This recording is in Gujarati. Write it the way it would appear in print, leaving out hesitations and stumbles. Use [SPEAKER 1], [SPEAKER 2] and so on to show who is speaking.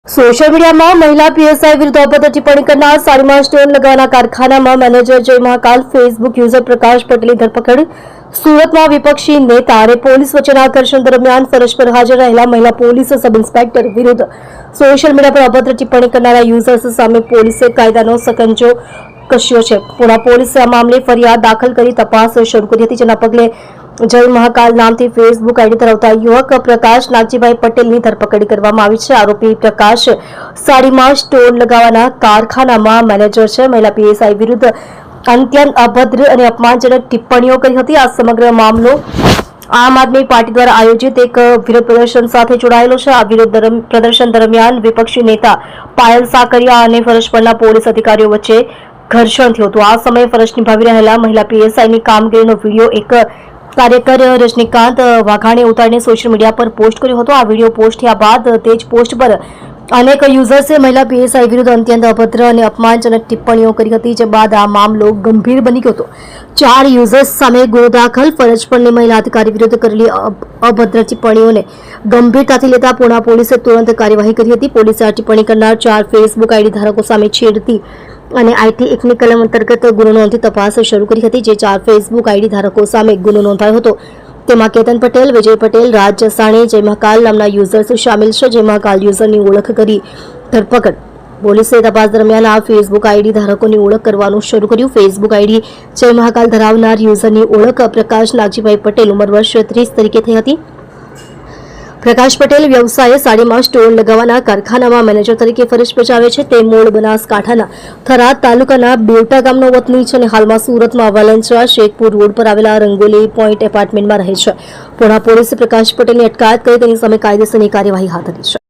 [SPEAKER 1] સોશિયલ મીડિયામાં મહિલા પીએસઆઈ વિરુદ્ધ અભદ્ર ટિપ્પણી કરનાર સાડીમાં સ્ટોન લગાવવાના કારખાનામાં મેનેજર જય મહાકાલ ફેસબુક યુઝર પ્રકાશ પટેલની ધરપકડ. સુરતમાં વિપક્ષી નેતા અને પોલીસ વચ્ચેના ઘર્ષણ દરમિયાન ફરજ પર હાજર રહેલા મહિલા પોલીસ સબ ઇન્સ્પેક્ટર વિરુદ્ધ સોશિયલ મીડિયા પર અભદ્ર ટિપ્પણી કરનારા યુઝર્સ સામે પોલીસે કાયદાનો સકંજો કસ્યો છે. પુણા પોલીસે આ મામલે ફરિયાદ દાખલ કરી તપાસ શરૂ કરી હતી, જેના પગલે જય મહાકાલ નામથી ફેસબુક આઈડી ધરાવતા યુવક પ્રકાશ નાગજીભાઈ પટેલની ધરપકડ કરવામાં આવી છે. આરોપી પ્રકાશ સાડીમાં સ્ટોન લગાવવાના કારખાનામાં મેનેજર છે. મહિલા પીએસઆઈ વિરુદ્ધ અત્યંત અભદ્ર અને અપમાનજનક ટિપ્પણીઓ કરી હતી. આ સમગ્ર મામલો આમ આદમી પાર્ટી દ્વારા આયોજિત એક વિરોધ પ્રદર્શન સાથે જોડાયેલો છે. આ વિરોધ પ્રદર્શન દરમિયાન વિપક્ષી નેતા પાયલ સાકરિયા અને ફરજ પરના પોલીસ અધિકારીઓ વચ્ચે ઘર્ષણ થયું હતું. આ સમયે ફરજ નિભાવી રહેલા મહિલા પીએસઆઈની કામગીરીનો વિડીયો એક કાર્યકર રજનીકાંત વાઘાણીએ ઉતારીને સોશિયલ મીડિયા પર પોસ્ટ કર્યો હતો. આ વિડીયો પોસ્ટ થયા બાદ તે જ પોસ્ટ પર અનેક યુઝર્સે મહિલા પીએસઆઈ વિરુદ્ધ અત્યંત અભદ્ર અને અપમાનજનક ટિપ્પણીઓ કરી હતી, જે બાદ આ મામલો ગંભીર બની ગયો હતો. 4 યુઝર્સ સામે ગુનો દાખલ. ફરજ પરની મહિલા અધિકારી વિરુદ્ધ કરેલી અભદ્ર ટિપ્પણીઓને ગંભીરતાથી લેતા પુણા પોલીસે તુરંત કાર્યવાહી કરી હતી. પોલીસે આ ટિપ્પણી કરનાર 4 ફેસબુક આઈડી ધારકો સામે છેડતી અને આઈટી એકની કલમ અંતર્ગત ગુનો નોંધી તપાસ શરૂ કરી હતી. જે 4 ફેસબુક આઈડી ધારકો સામે ગુનો નોંધાયો હતો તેમાં કેતન પટેલ, વિજય પટેલ, રાજ જસાણી, જય મહાકાલ નામના યુઝર્સ શામેલ છે. જય મહાકાલ યુઝરની ઓળખ કરી ધરપકડ. પોલીસે તપાસ દરમિયાન આ ફેસબુક આઈડી ધારકોની ઓળખ કરવાનું શરૂ કર્યું. ફેસબુક આઈડી જય મહાકાલ ધરાવનાર યુઝરની ઓળખ પ્રકાશ નાગજીભાઈ પટેલ, ઉંમર વર્ષ 30 તરીકે થઈ હતી. પ્રકાશ પટેલ વ્યવસાય સાડીમાં સ્ટોન લગાવવાના કારખાનામાં મેનેજર તરીકે ફરજ બજાવે છે. તે મૂળ બનાસકાંઠાના થરાદ તાલુકાના બેવટા ગામનો વતની છે અને હાલમાં સુરતમાં વાલંચા શેખપુર રોડ પર આવેલા રંગોલી પોઈન્ટ એપાર્ટમેન્ટમાં રહે છે. પુણા પોલીસે પ્રકાશ પટેલની અટકાયત કરી તેની સામે કાયદેસરની કાર્યવાહી હાથ ધરી છે.